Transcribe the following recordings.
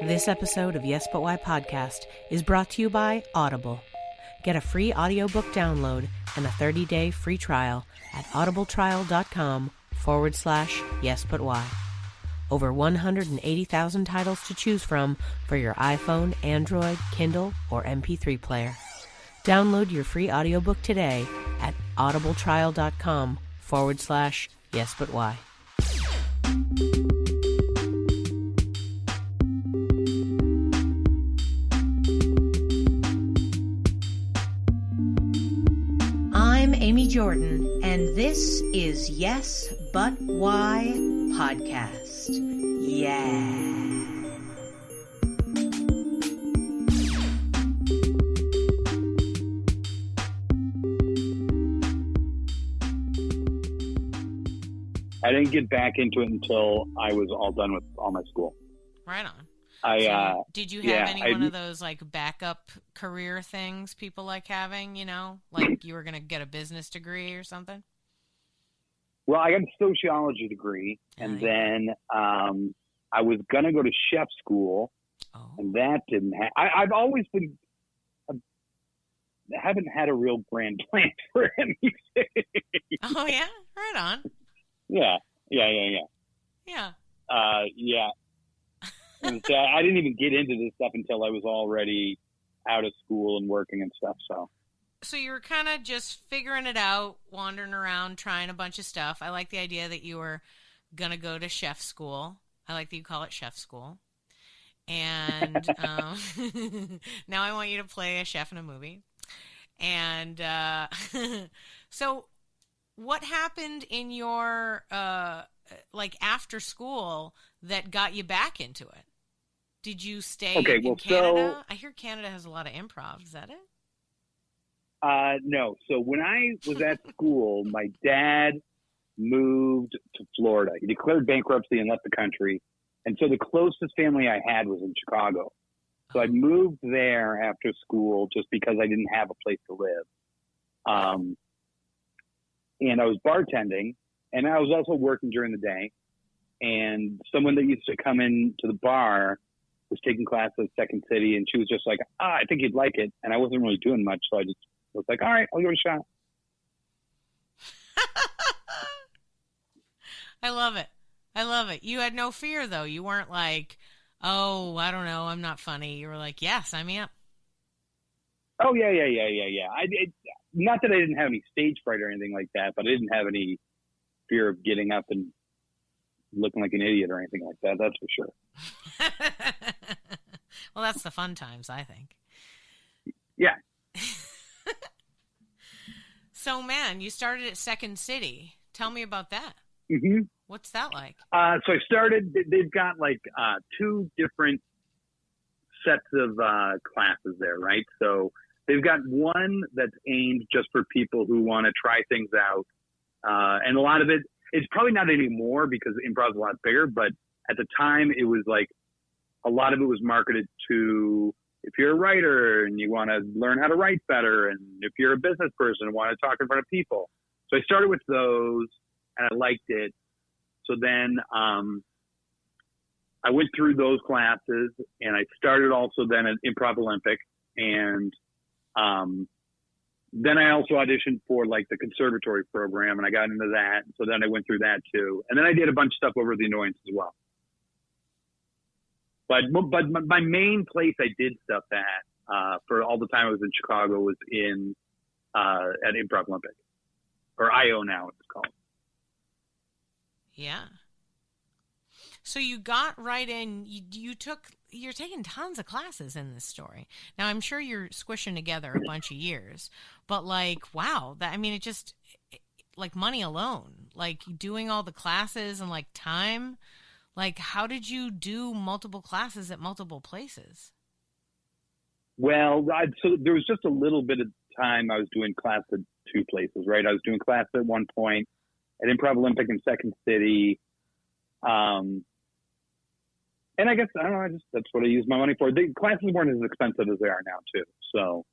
This episode of Yes But Why podcast is brought to you by Audible. Get a free audiobook download and a 30-day free trial at audibletrial.com/yesbutwhy. Over 180,000 titles to choose from for your iPhone, Android, Kindle, or MP3 player. Download your free audiobook today at audibletrial.com/yesbutwhy. I'm Amy Jordan, and this is Yes But Why podcast. Yeah. I didn't get back into it until I was all done with all my school. Right on. Did you have one of those like backup career things people like having, like you were going to get a business degree or something? Well, I got a sociology degree, and then I was going to go to chef school, and that didn't happen. I've always been, haven't had a real grand plan for anything. Oh, yeah? Right on. Yeah. And so I didn't even get into this stuff until I was already out of school and working and stuff. So you were kind of just figuring it out, wandering around, trying a bunch of stuff. I like the idea that you were going to go to chef school. I like that you call it chef school. And now I want you to play a chef in a movie. And so what happened in your after school that got you back into it? Did you stay in Canada? So, I hear Canada has a lot of improv. Is that it? No. So when I was at school, my dad moved to Florida. He declared bankruptcy and left the country. And so the closest family I had was in Chicago. So I moved there after school just because I didn't have a place to live. And I was bartending, and I was also working during the day. And someone that used to come in to the bar was taking classes at Second City, and she was just like, I think you'd like it. And I wasn't really doing much, so I just was like, all right, I'll give it a shot. I love it. You had no fear, though. You weren't like, oh, I don't know, I'm not funny. You were like, yes, I'm in. Oh, yeah. Not that I didn't have any stage fright or anything like that, but I didn't have any fear of getting up and looking like an idiot or anything like that. That's for sure. Well, that's the fun times, I think. Yeah. So, man, you started at Second City. Tell me about that. Mm-hmm. What's that like? So I started, they've got two different sets of classes there, right? So they've got one that's aimed just for people who want to try things out. And a lot of it's probably not anymore because improv is a lot bigger, but at the time it was like a lot of it was marketed to if you're a writer and you want to learn how to write better, and if you're a business person and want to talk in front of people. So I started with those and I liked it. So then I went through those classes, and I started also then at Improv Olympic, and then I also auditioned for the conservatory program, and I got into that. So then I went through that too. And then I did a bunch of stuff over the Annoyance as well. But my main place I did stuff at for all the time I was in Chicago was at Improv Olympic, or IO now it's called. Yeah. So you got right in, you're taking tons of classes in this story. Now, I'm sure you're squishing together a bunch of years, but wow, it just, money alone, doing all the classes and time, how did you do multiple classes at multiple places? Well, so there was just a little bit of time I was doing class at two places, right? I was doing class at one point at Improv Olympic in Second City. And I guess, I don't know, that's what I use my money for. The classes weren't as expensive as they are now, too. So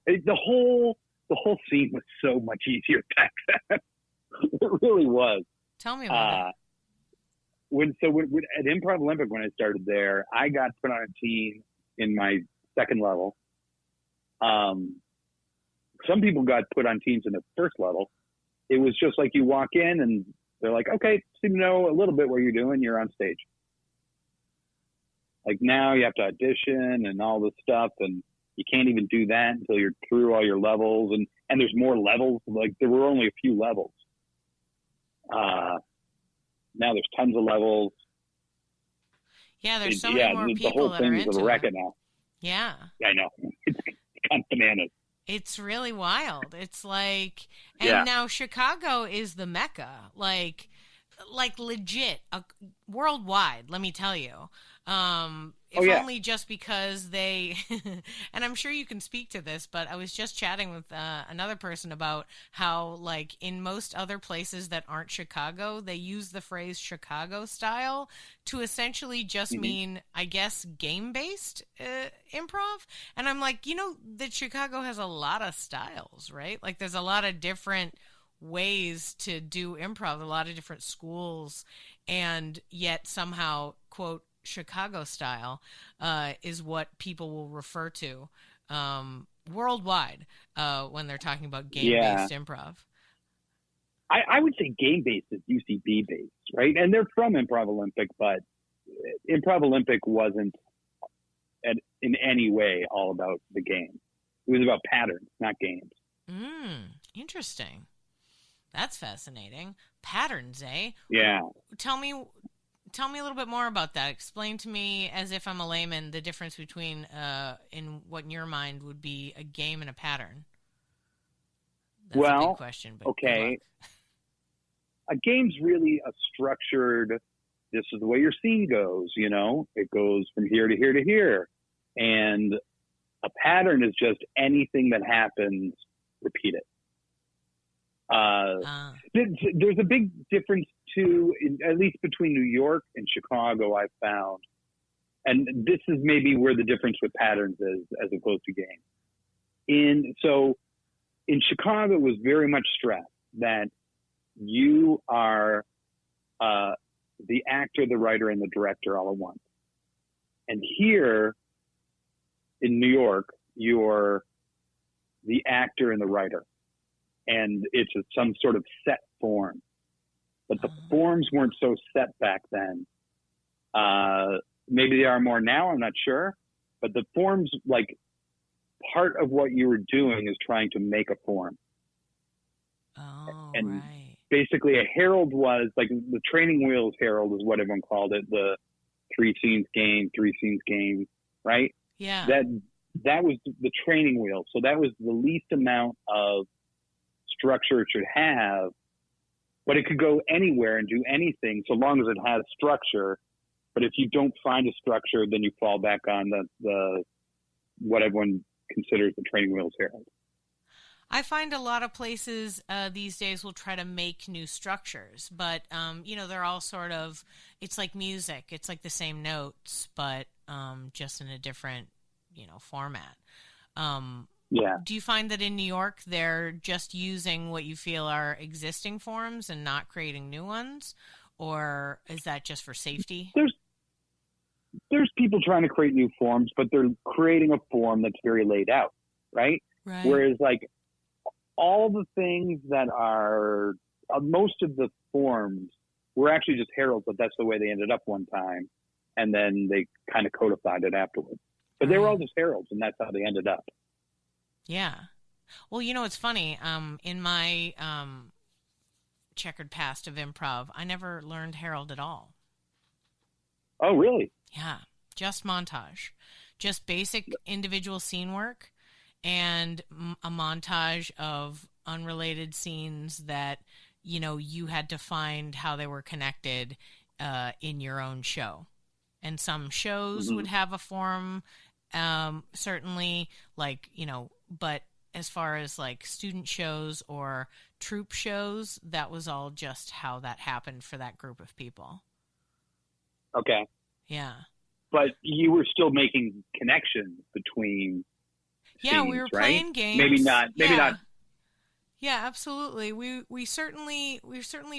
the whole scene was so much easier back then. It really was. Tell me about it. when at Improv Olympic, when I started there, I got put on a team in my second level. Some people got put on teams in the first level. It was just like you walk in and they're like, okay, seem to know a little bit what you're doing. You're on stage. Like now you have to audition and all this stuff, and you can't even do that until you're through all your levels. And there's more levels. Like there were only a few levels. Now there's tons of levels. Yeah, there's so many more people that are into it. The whole thing is a racket now. Yeah. I know. It's kind of bananas. It's really wild. It's like, and now Chicago is the Mecca, like legit, worldwide. Let me tell you, only just because they, and I'm sure you can speak to this, but I was just chatting with another person about how, like, in most other places that aren't Chicago, they use the phrase Chicago style to essentially just mean, I guess, game-based improv. And I'm like, that Chicago has a lot of styles, right? Like, there's a lot of different ways to do improv, a lot of different schools, and yet somehow, quote, Chicago style is what people will refer to worldwide when they're talking about game-based improv. I would say game-based is UCB based, right? And they're from Improv Olympic, but Improv Olympic wasn't in any way all about the game. It was about patterns, not games. Interesting. That's fascinating. Patterns, eh? Yeah. Tell me a little bit more about that. Explain to me, as if I'm a layman, the difference between, in what in your mind would be a game and a pattern. That's a big question. But okay. A game's really a structured, this is the way your scene goes, It goes from here to here to here. And a pattern is just anything that happens, repeat it. There's a big difference too, at least between New York and Chicago, I've found. And this is maybe where the difference with patterns is as opposed to games. So in Chicago, it was very much stressed that you are the actor, the writer, and the director all at once. And here in New York, you're the actor and the writer. And it's some sort of set form. But the forms weren't so set back then. Maybe they are more now, I'm not sure. But the forms, like, part of what you were doing is trying to make a form. And basically a herald was, like, the training wheels herald is what everyone called it, the 3 scenes game, right? Yeah. That was the training wheel. So that was the least amount of structure it should have, but it could go anywhere and do anything so long as it has structure. But if you don't find a structure, then you fall back on the what everyone considers the training wheels herald. I find a lot of places these days will try to make new structures, but they're all sort of, it's like music. It's like the same notes, but just in a different format. Yeah. Do you find that in New York they're just using what you feel are existing forms and not creating new ones? Or is that just for safety? There's people trying to create new forms, but they're creating a form that's very laid out, right? Whereas, like, all the things that are, most of the forms were actually just heralds, but that's the way they ended up one time. And then they kind of codified it afterwards. But they were all just heralds, and that's how they ended up. Yeah. Well, it's funny. In my checkered past of improv, I never learned herald at all. Oh, really? Yeah. Just montage. Just basic individual scene work and a montage of unrelated scenes that, you had to find how they were connected in your own show. And some shows would have a form, certainly, like, but as far as like student shows or troupe shows, that was all just how that happened for that group of people. Okay. Yeah. But you were still making connections between Yeah, scenes, we were right? playing games. Maybe not. Yeah, absolutely. We're certainly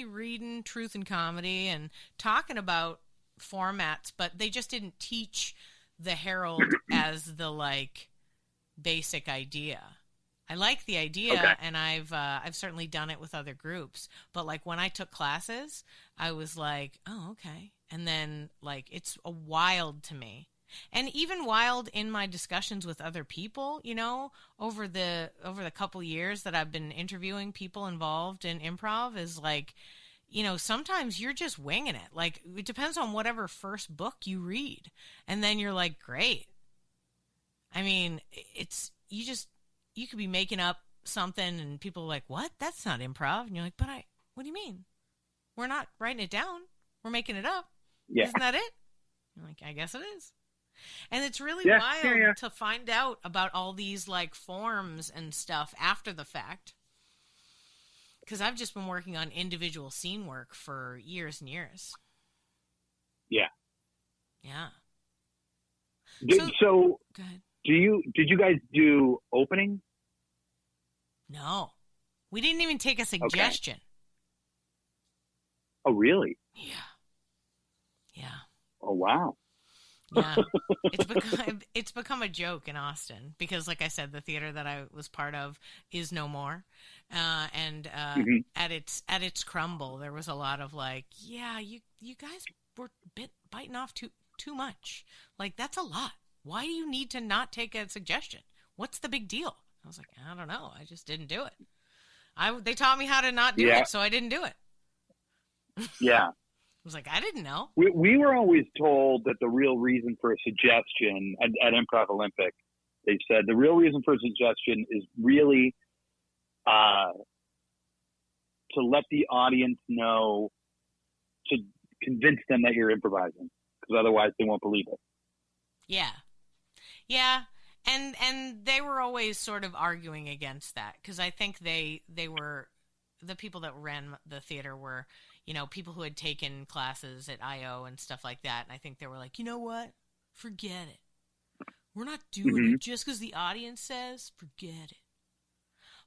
reading Truth and Comedy and talking about formats, but they just didn't teach the Herald as the like basic idea. I like the Okay. idea, and I've certainly done it with other groups. But like when I took classes, I was like, oh, okay. And then like it's a wild to me, and even wild in my discussions with other people. You know, over the couple years that I've been interviewing people involved in improv, is like, you know, sometimes you're just winging it. Like it depends on whatever first book you read, and then you're like, great. I mean, it's you could be making up something and people are like, what? That's not improv. And you're like, what do you mean? We're not writing it down. We're making it up. Yeah. Isn't that it? I'm like, I guess it is. And it's really Yeah, wild to find out about all these like forms and stuff after the fact. Because I've just been working on individual scene work for years and years. Yeah. Yeah. So go ahead. Did you guys do opening? No. We didn't even take a suggestion. Okay. Oh, really? Yeah. Yeah. Oh, wow. Yeah. It's become a joke in Austin because, like I said, the theater that I was part of is no more. And at its crumble, there was a lot of like, yeah, you guys were biting off too much. Like, that's a lot. Why do you need to not take a suggestion? What's the big deal? I was like, I don't know. I just didn't do it. They taught me how to not do it, so I didn't do it. Yeah. I was like, I didn't know. We were always told that the real reason for a suggestion at Improv Olympic, they said the real reason for a suggestion is really to let the audience know, to convince them that you're improvising, because otherwise they won't believe it. Yeah. Yeah. And they were always sort of arguing against that because I think they were, the people that ran the theater were, you know, people who had taken classes at IO and stuff like that. And I think they were like, you know what? Forget it. We're not doing it just because the audience says, forget it.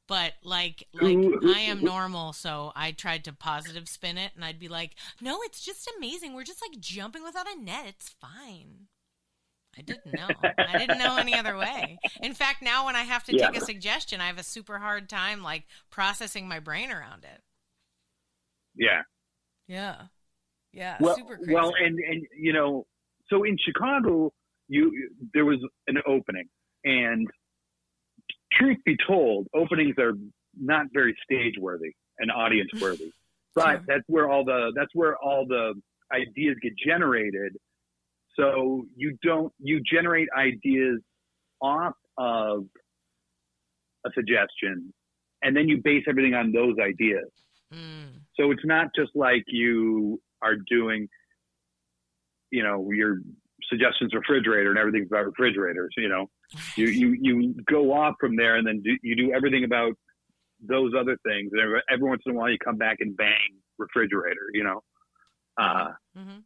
But like I am normal, so I tried to positive spin it, and I'd be like, no, it's just amazing. We're just like jumping without a net. It's fine. I didn't know. I didn't know any other way. In fact, now when I have to take a suggestion, I have a super hard time like processing my brain around it. Yeah. Yeah. Yeah. Well, super crazy. Well, and you know, so in Chicago, there was an opening, and truth be told, openings are not very stage worthy and audience worthy. But Sure. that's where all the ideas get generated. So you generate ideas off of a suggestion, and then you base everything on those ideas. So it's not just like you are doing, you know, your suggestions refrigerator and everything's about refrigerators. You know, you go off from there, and then you do everything about those other things. And every once in a while, you come back and bang refrigerator. You know. Mm-hmm.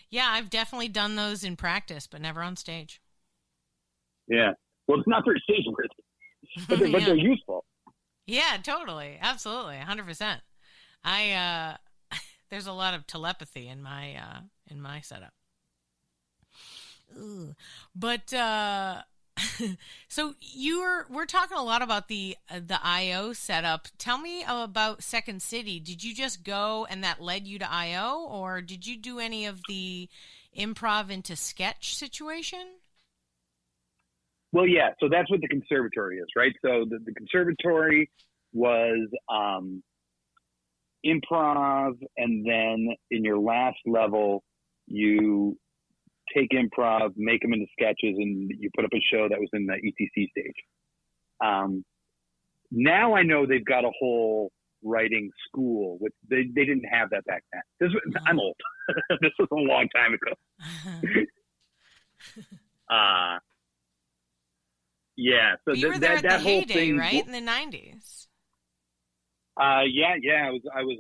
Yeah, I've definitely done those in practice, but never on stage. Yeah. Well, it's not very stage worthy, but they're useful. Yeah, totally. Absolutely. 100%. There's a lot of telepathy in my setup. Ooh. But, so we're talking a lot about the IO setup. Tell me about Second City. Did you just go and that led you to IO, or did you do any of the improv into sketch situation? Well, yeah. So that's what the conservatory is, right? So the conservatory was improv, and then in your last level, you take improv, make them into sketches, and you put up a show that was in the ETC stage. Now I know they've got a whole writing school. They didn't have that back then. I'm old. This was a long time ago. Yeah. So you were there at the whole heyday, thing, right, in the 90s. Yeah. I was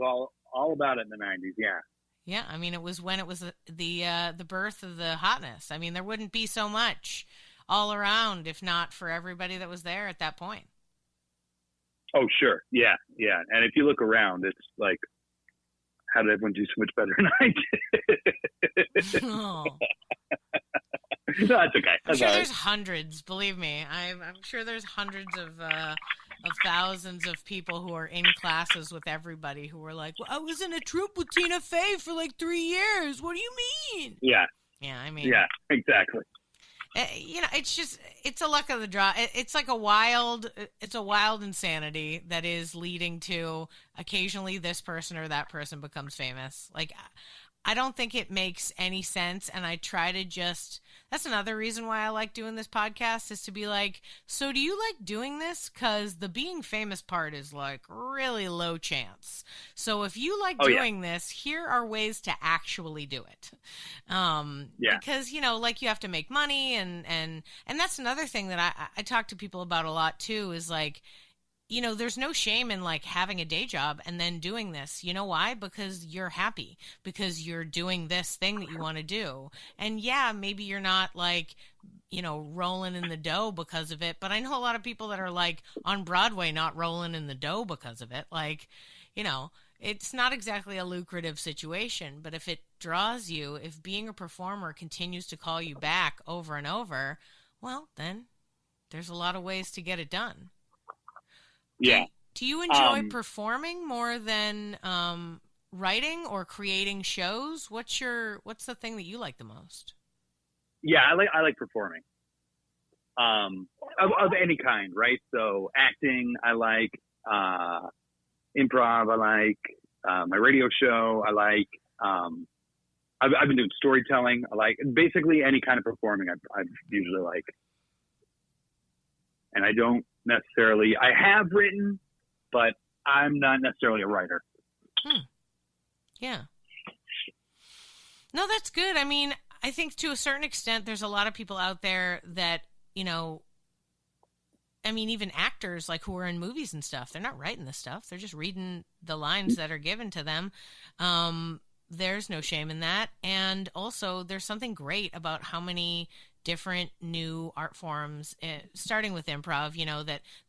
all about it in the 90s. Yeah. Yeah, I mean, it was when it was the birth of the hotness. I mean, there wouldn't be so much all around if not for everybody that was there at that point. Oh, sure. Yeah. Yeah. And if you look around, it's like, how did everyone do so much better than I did? Oh. No, that's okay. I'm That's sure all right. there's hundreds. Believe me, I'm sure there's hundreds of thousands of people who are in classes with everybody who were like, "Well, I was in a troupe with Tina Fey for like 3 years. What do you mean?" Yeah. Yeah, I mean, Yeah, exactly. it's a luck of the draw. It's like a wild insanity that is leading to occasionally this person or that person becomes famous. Like, I don't think it makes any sense, and I try to just. That's another reason why I like doing this podcast, is to be like, so do you like doing this? Because the being famous part is like really low chance. So if you like doing this, here are ways to actually do it. Because, like, you have to make money, and that's another thing that I talk to people about a lot too, is like, there's no shame in like having a day job and then doing this. You know why? Because you're happy, because you're doing this thing that you want to do. And yeah, maybe you're not like, rolling in the dough because of it. But I know a lot of people that are like on Broadway not rolling in the dough because of it. Like, it's not exactly a lucrative situation, but if it draws you, if being a performer continues to call you back over and over, well, then there's a lot of ways to get it done. Yeah. Do you enjoy performing more than writing or creating shows? What's the thing that you like the most? Yeah, I like performing. Of any kind, right? So acting, I like improv, I like my radio show, I like I've been doing storytelling, I like basically any kind of performing I usually like. And I don't necessarily, I have written, but I'm not necessarily a writer. Yeah. No, that's good. I mean, I think to a certain extent, there's a lot of people out there that, even actors like who are in movies and stuff, they're not writing this stuff. They're just reading the lines that are given to them. There's no shame in that. And also there's something great about how many different new art forms, starting with improv,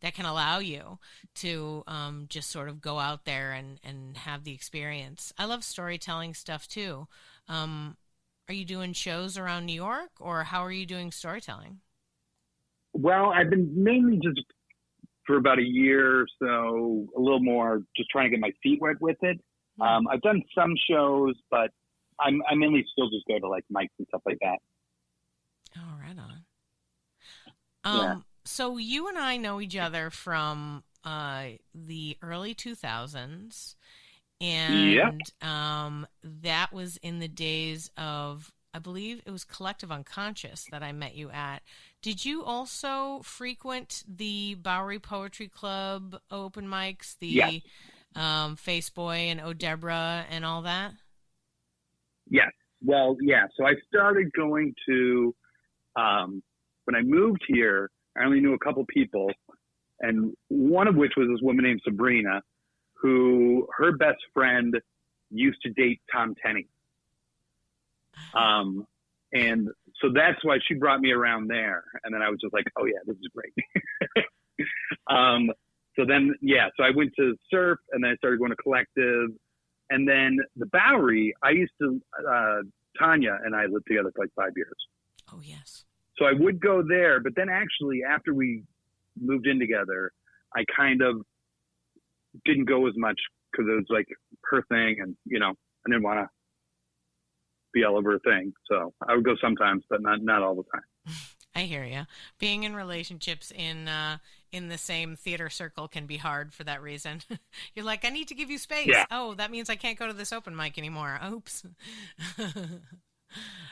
that can allow you to just sort of go out there and have the experience. I love storytelling stuff too. Are you doing shows around New York, or how are you doing storytelling? Well, I've been mainly just for about a year or so, a little more just trying to get my feet wet with it. I've done some shows, but I mainly still just go to like mics and stuff like that. Oh, right on. So you and I know each other from the early 2000s, and that was in the days of, I believe it was Collective Unconscious that I met you at. Did you also frequent the Bowery Poetry Club open mics, the Faceboyz and Odebra and all that? Yes. Well, yeah. So I started going to, when I moved here, I only knew a couple people, and one of which was this woman named Sabrina, who her best friend used to date Tom Tenney. And so that's why she brought me around there. And then I was just like, oh yeah, this is great. So then, so I went to surf, and then I started going to Collective, and then the Bowery, I used to, Tanya and I lived together for like 5 years. Oh yes. So I would go there, but then actually after we moved in together, I kind of didn't go as much because it was like her thing, and I didn't want to be all over her thing. So I would go sometimes, but not all the time. I hear you. Being in relationships in the same theater circle can be hard for that reason. You're like, I need to give you space. Yeah. Oh, that means I can't go to this open mic anymore. Oops.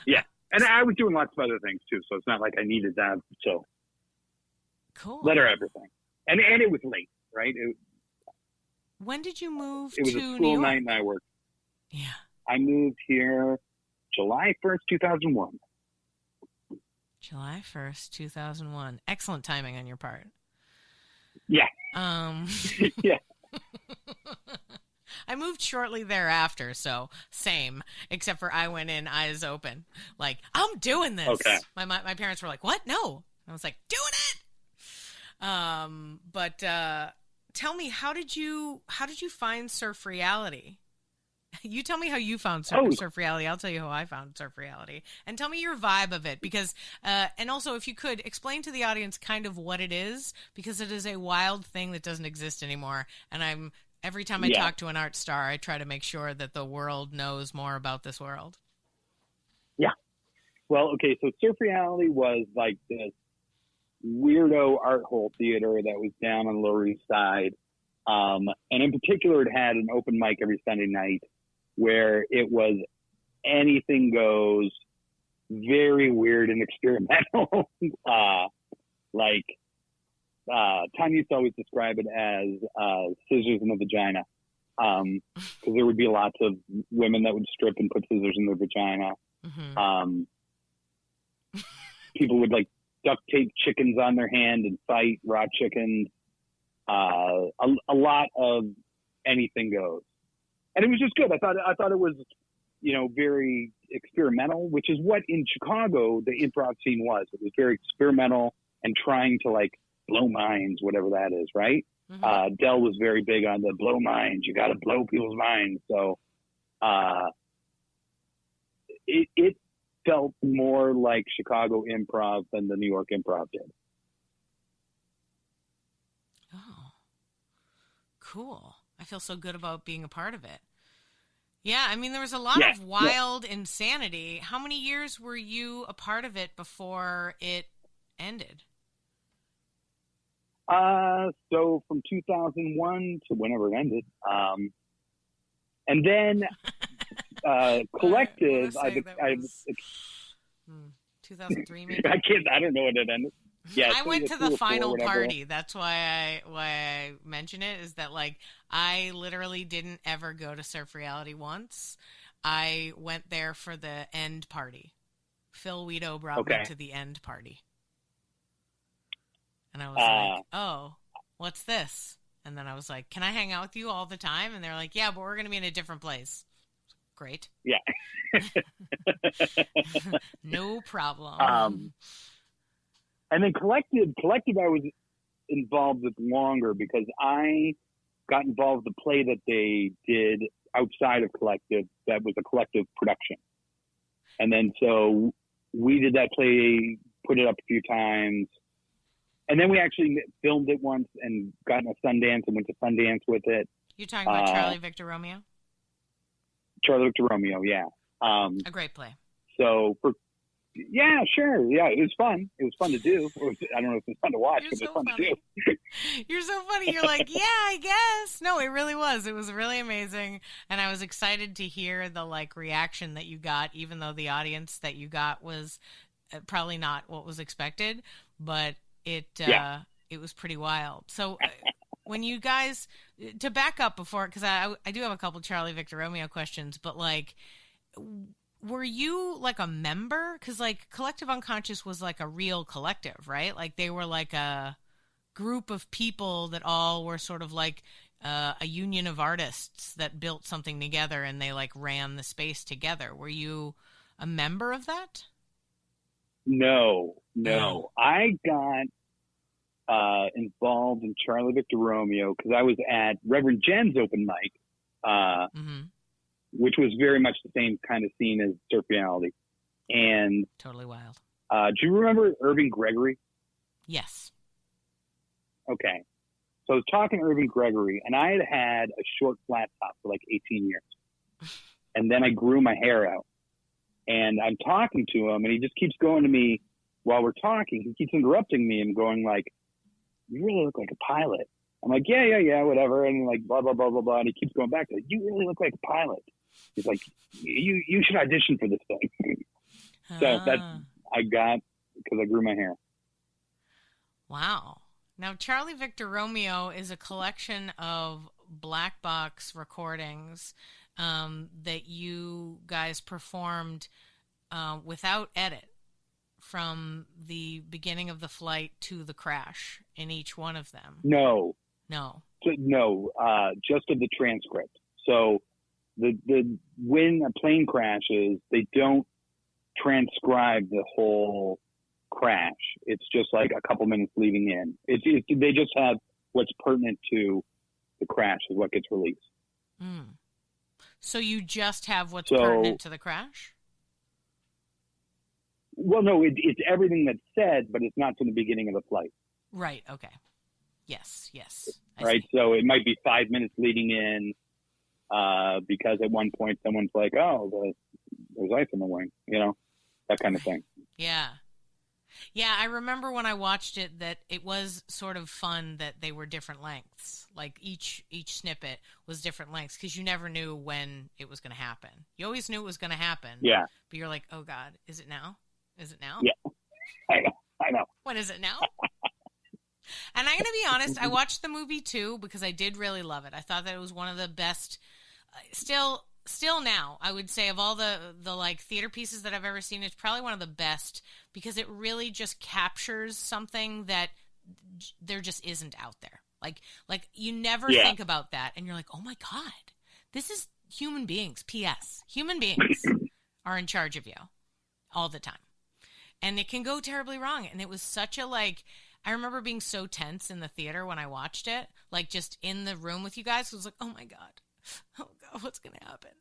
Yeah. And I was doing lots of other things too, so it's not like I needed that. So cool. Let her everything. And it was late, right? When did you move to New York? It was a school night, and I worked. Yeah. I moved here July 1st, 2001. July 1st, 2001. Excellent timing on your part. Yeah. Yeah. I moved shortly thereafter, so same, except for I went in eyes open. Like, I'm doing this. Okay. My parents were like, what? No. I was like, doing it. But tell me, how did you find surf reality? You tell me how you found surf reality. I'll tell you how I found surf reality. And tell me your vibe of it. Because, and also, if you could, explain to the audience kind of what it is, because it is a wild thing that doesn't exist anymore. And every time I talk to an art star, I try to make sure that the world knows more about this world. Yeah. Well, okay, so surf reality was like this weirdo art hole theater that was down on the Lower East Side. And in particular, it had an open mic every Sunday night where it was anything goes, very weird and experimental. Tom used to always describe it as scissors in the vagina, because there would be lots of women that would strip and put scissors in their vagina. Mm-hmm. People would like duct tape chickens on their hand and fight raw chickens. A lot of anything goes. And it was just good. I thought it was, very experimental, which is what in Chicago the improv scene was. It was very experimental and trying to like blow minds, whatever that is, right? Mm-hmm. Del was very big on the blow minds. You got to blow people's minds. So it felt more like Chicago improv than the New York improv did. Oh, cool. I feel so good about being a part of it. Yeah, I mean, there was a lot of wild insanity. How many years were you a part of it before it ended? So from 2001 to whenever it ended. And then Collective, 2003 maybe? I don't know when it ended. Yeah, I went to the final party. That's why I mention it, is that like I literally didn't ever go to Surf Reality once. I went there for the end party. Phil Weedo brought me to the end party. And I was like, oh, what's this? And then I was like, can I hang out with you all the time? And they're like, yeah, but we're going to be in a different place. Great. Yeah. No problem. And then Collective I was involved with longer because I got involved with the play that they did outside of Collective that was a Collective production. And then so we did that play, put it up a few times. And then we actually filmed it once and got in a Sundance and went to Sundance with it. You're talking about Charlie Victor Romeo? Charlie Victor Romeo, yeah. A great play. So yeah, sure. Yeah, it was fun. It was fun to do. I don't know if it was fun to watch, but it was fun to do. You're so funny. You're like, yeah, I guess. No, it really was. It was really amazing. And I was excited to hear the like reaction that you got, even though the audience that you got was probably not what was expected, but it was pretty wild. So when you guys, to back up before, because I do have a couple Charlie Victor Romeo questions, but like, were you like a member? Because like Collective Unconscious was like a real collective, right? Like they were like a group of people that all were sort of like a union of artists that built something together and they like ran the space together. Were you a member of that? No. I got involved in Charlie Victor Romeo because I was at Reverend Jen's open mic. Which was very much the same kind of scene as Surf Reality. And totally wild. Do you remember Irving Gregory? Yes. Okay. So I was talking to Irving Gregory, and I had a short flat top for like 18 years. And then I grew my hair out. And I'm talking to him, and he just keeps going to me while we're talking. He keeps interrupting me and going like, you really look like a pilot. I'm like, yeah, whatever. And like, blah, blah, blah, blah, blah. And he keeps going back to, you really look like a pilot. He's like, you should audition for this thing. So that's, I got, because I grew my hair. Wow. Now, Charlie Victor Romeo is a collection of black box recordings that you guys performed without edit from the beginning of the flight to the crash in each one of them. No, just of the transcript. So when a plane crashes, they don't transcribe the whole crash. It's just like a couple minutes leading in. They just have what's pertinent to the crash is what gets released. Mm. So you just have what's pertinent to the crash? Well, no, it's everything that's said, but it's not from the beginning of the flight. Right. Okay. Yes. Right. See. So it might be 5 minutes leading in, because at one point someone's like, "Oh, there's ice in the wing," that kind of thing. Yeah. Yeah, I remember when I watched it that it was sort of fun that they were different lengths. Like each snippet was different lengths because you never knew when it was going to happen. You always knew it was going to happen. Yeah. But you're like, oh God, is it now? Is it now? Yeah. I know. When is it now? And I'm going to be honest, I watched the movie too because I did really love it. I thought that it was one of the best, still now, I would say of all the like theater pieces that I've ever seen, it's probably one of the best because it really just captures something that there just isn't out there. Like you never think about that and you're like, oh my God, this is human beings. P.S. Human beings are in charge of you all the time. And it can go terribly wrong. And it was such a I remember being so tense in the theater when I watched it, like just in the room with you guys. It was like, oh my God, what's going to happen?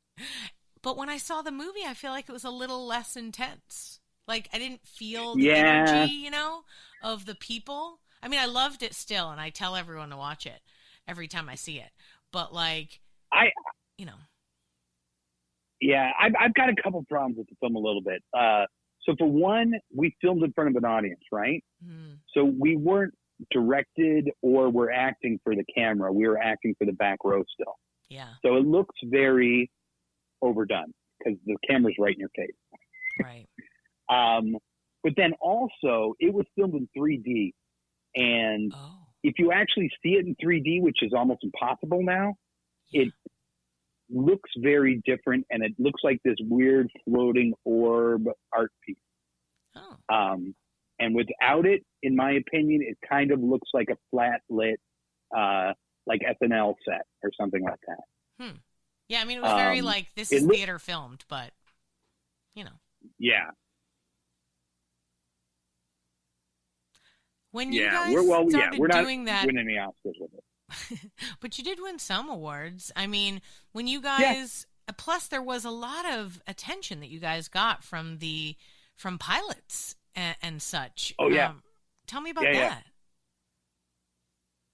But when I saw the movie, I feel like it was a little less intense. Like I didn't feel the energy, of the people. I mean, I loved it still, and I tell everyone to watch it every time I see it. But Yeah, I've got a couple problems with the film a little bit. So for one, we filmed in front of an audience, right? Mm. So we weren't directed or were acting for the camera. We were acting for the back row still. Yeah. So it looks very overdone because the camera's right in your face. Right. But then also, it was filmed in 3D. And if you actually see it in 3D, which is almost impossible now, it looks very different, and it looks like this weird floating orb art piece. Oh. And without it, in my opinion, it kind of looks like a flat lit, like SNL set or something like that. Yeah, I mean, it was very this is theater filmed, but Yeah. When you guys started doing that, winning the Oscars with it. But you did win some awards. I mean, when you guys, plus there was a lot of attention that you guys got from pilots and such. Oh yeah. Tell me about that.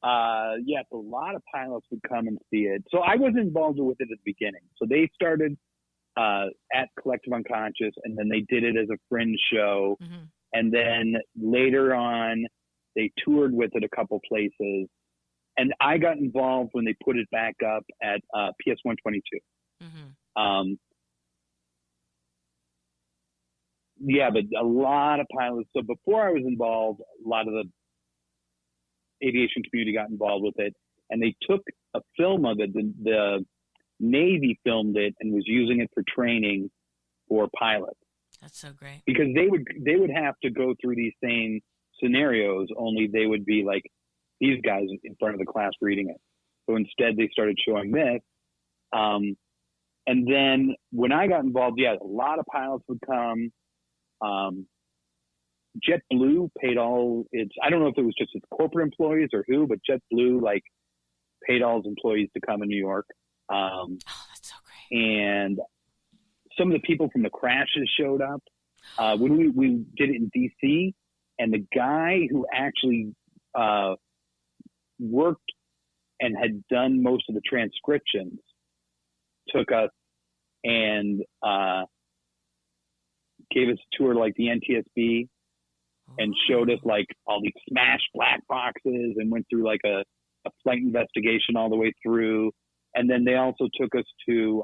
So a lot of pilots would come and see it. So I was involved with it at the beginning. So they started at Collective Unconscious, and then they did it as a fringe show. Mm-hmm. And then later on, they toured with it a couple places. And I got involved when they put it back up at PS 122. Mm-hmm. But a lot of pilots. So before I was involved, a lot of the aviation community got involved with it, and they took a film of it. The Navy filmed it and was using it for training for pilots. That's so great. Because they would have to go through these same scenarios, only they would be like these guys in front of the class reading it. So instead they started showing this. And then when I got involved, a lot of pilots would come. JetBlue paid all its, I don't know if it was just its corporate employees or who, but JetBlue paid all its employees to come in New York. That's so great. And some of the people from the crashes showed up. When we did it in DC, and the guy who actually worked and had done most of the transcriptions took us and gave us a tour like the NTSB and showed us all these smashed black boxes and went through a flight investigation all the way through. And then they also took us to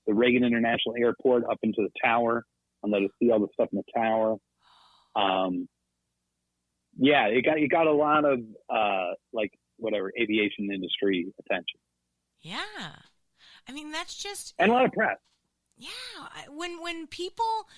the Reagan International Airport up into the tower and let us see all the stuff in the tower. It got a lot of aviation industry attention. Yeah, I mean that's just and a lot of press. Yeah, when people,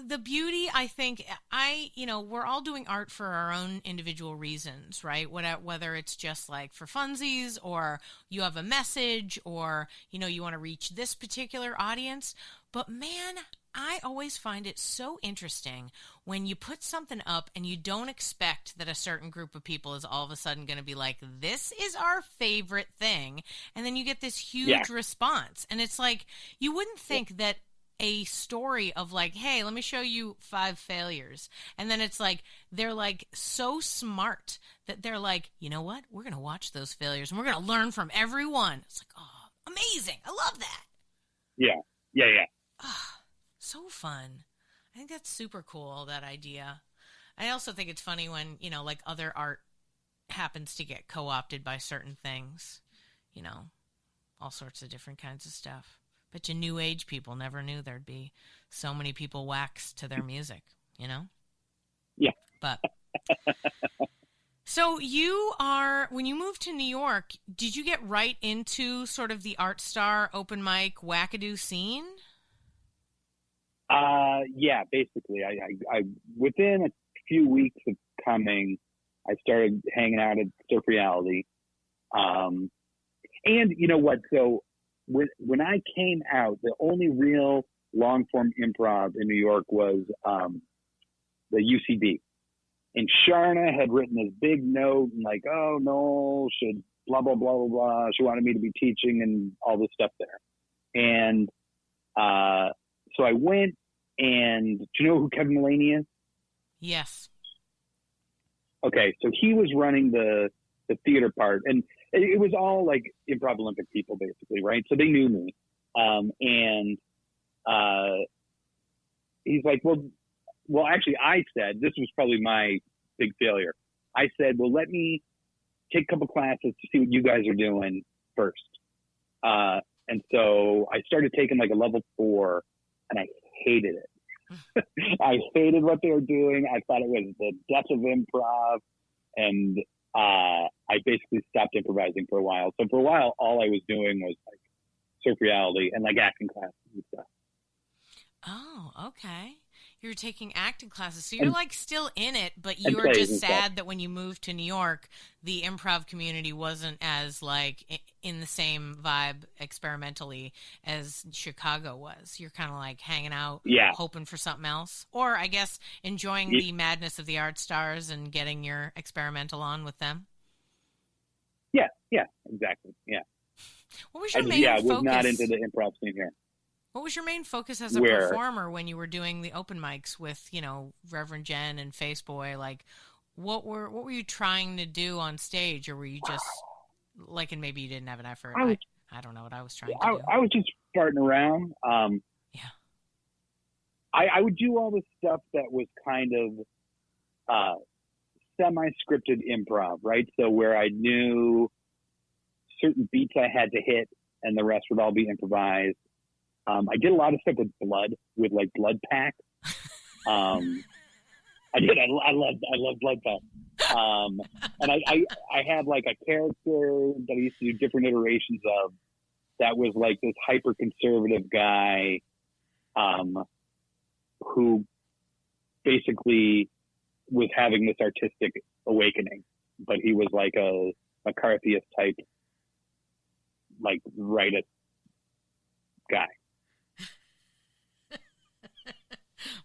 the beauty, I think, we're all doing art for our own individual reasons, right? Whether it's just for funsies, or you have a message, or, you want to reach this particular audience. But man, I always find it so interesting when you put something up and you don't expect that a certain group of people is all of a sudden going to be like, this is our favorite thing. And then you get this huge response. And it's like, you wouldn't think that a story of like, hey, let me show you 5 failures. And then it's like, they're like so smart that they're like, you know what? We're going to watch those failures and we're going to learn from every one. It's like, oh, amazing. I love that. Yeah. Oh, so fun. I think that's super cool, that idea. I also think it's funny when, like other art happens to get co-opted by certain things, all sorts of different kinds of stuff. But you new age people never knew there'd be so many people waxed to their music, Yeah. But so when you moved to New York, did you get right into sort of the Art Star open mic wackadoo scene? Yeah, basically. I within a few weeks of coming, I started hanging out at Surf Reality. And you know what? So when I came out, the only real long form improv in New York was the UCB. And Sharna had written this big note and like, oh, Noel should blah, blah, blah, blah, blah. She wanted me to be teaching and all this stuff there. And so I went, and do you know who Kevin Mullaney is? Yes. Okay, so he was running the theater part, and it was all like Improv Olympic people, basically, right? So they knew me. And he's like, well, actually, I said, this was probably my big failure. I said, well, let me take a couple classes to see what you guys are doing first. And so I started taking like a level 4, and I hated it. I hated what they were doing. I thought it was the death of improv. And I basically stopped improvising for a while. So for a while, all I was doing was like Surf Reality and like acting classes and stuff. Oh, okay. You're taking acting classes. So you're like still in it, but you were just sad stuff. that when you moved to New York, the improv community wasn't as like in the same vibe experimentally as Chicago was. You're kind of like hanging out, hoping for something else. Or I guess enjoying the madness of the art stars and getting your experimental on with them. Yeah, exactly. Yeah. What was your main focus? I was not into the improv scene here. What was your main focus as a performer when you were doing the open mics with, Reverend Jen and Faceboyz? Like, what were you trying to do on stage, or were you just like, and maybe you didn't have an effort? I don't know what I was trying to do. I was just farting around. I would do all the stuff that was kind of semi-scripted improv, right? So where I knew certain beats I had to hit, and the rest would all be improvised. I did a lot of stuff with like blood packs. I did. I love blood packs. And I had like a character that I used to do different iterations of that was like this hyper conservative guy, who basically was having this artistic awakening, but he was like a McCarthyist type, like rightist guy.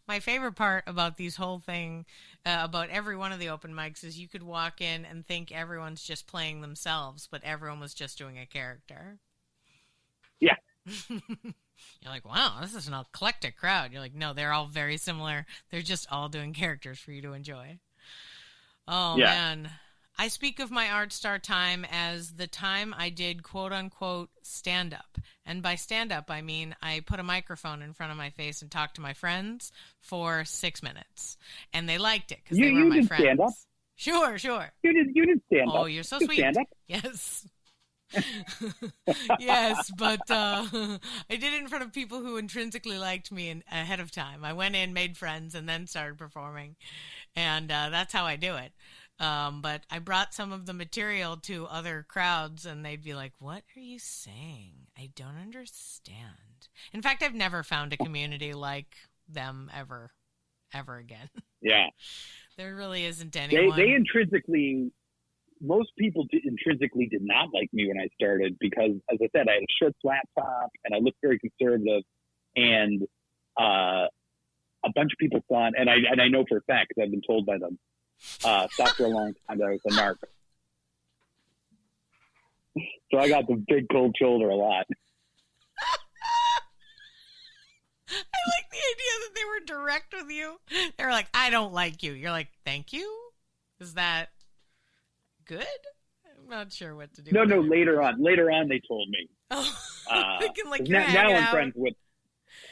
My favorite part about these whole thing, about every one of the open mics, is you could walk in and think everyone's just playing themselves, but everyone was just doing a character. Yeah. You're like, wow, this is an eclectic crowd. You're like, no, they're all very similar. They're just all doing characters for you to enjoy. Oh, man. I speak of my art star time as the time I did quote-unquote stand-up. And by stand-up, I mean I put a microphone in front of my face and talked to my friends for 6 minutes. And they liked it because they were my friends. Stand-up? Sure. You did stand-up. Oh, you're so sweet. Stand-up? Yes. Yes, but I did it in front of people who intrinsically liked me ahead of time. I went in, made friends, and then started performing. And that's how I do it. But I brought some of the material to other crowds, and they'd be like, what are you saying? I don't understand. In fact, I've never found a community like them ever again. Yeah. There really isn't anyone. They intrinsically, most people intrinsically did not like me when I started because, as I said, I had a short flat top, and I looked very conservative, and a bunch of people thought, and I know for a fact because I've been told by them, thought for a long time that I was a narc. So I got the big cold shoulder a lot. I like the idea that they were direct with you. They were like, I don't like you. You're like, thank you? Is that good? I'm not sure what to do. No, later on. Later on, they told me. Oh, thinking like now I'm friends with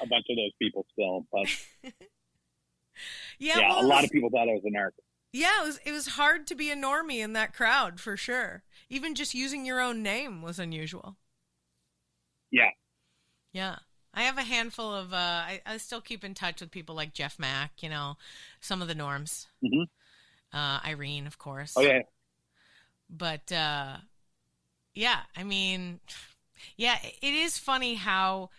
a bunch of those people still. But yeah, a lot of people thought I was a narc. Yeah, it was hard to be a normie in that crowd, for sure. Even just using your own name was unusual. Yeah. Yeah. I have a handful of, I still keep in touch with people like Jeff Mack, some of the norms. Mm-hmm. Irene, of course. Oh, yeah. But, yeah, I mean, yeah, it is funny how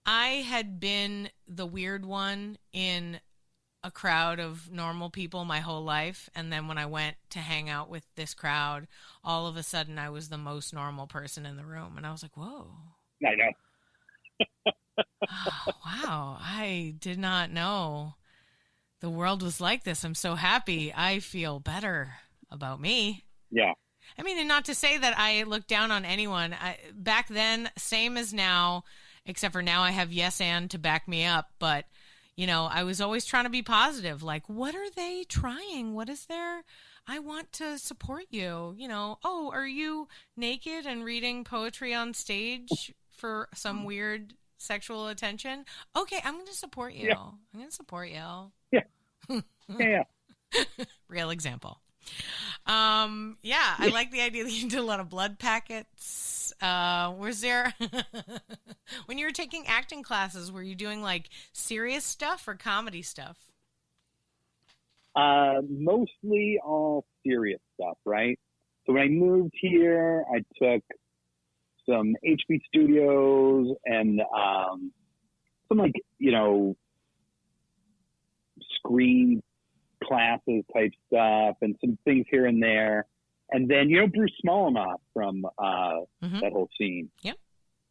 I had been the weird one in a crowd of normal people my whole life. And then when I went to hang out with this crowd, all of a sudden I was the most normal person in the room. And I was like, whoa. I know. Oh, wow. I did not know the world was like this. I'm so happy. I feel better about me. Yeah. I mean, and not to say that I look down on anyone. Back then, same as now, except for now I have yes and to back me up. But, I was always trying to be positive. Like, what are they trying? What is there? I want to support you. Oh, are you naked and reading poetry on stage for some weird sexual attention? Okay, I'm going to support you. Yeah. I'm going to support you. Yeah. Yeah. Real example. I like the idea that you did a lot of blood packets. Was there, when you were taking acting classes, were you doing like serious stuff or comedy stuff? Mostly all serious stuff, right? So when I moved here, I took some HB Studios and some screen classes type stuff and some things here and there. And then, Bruce Smallenoff from that whole scene. Yep.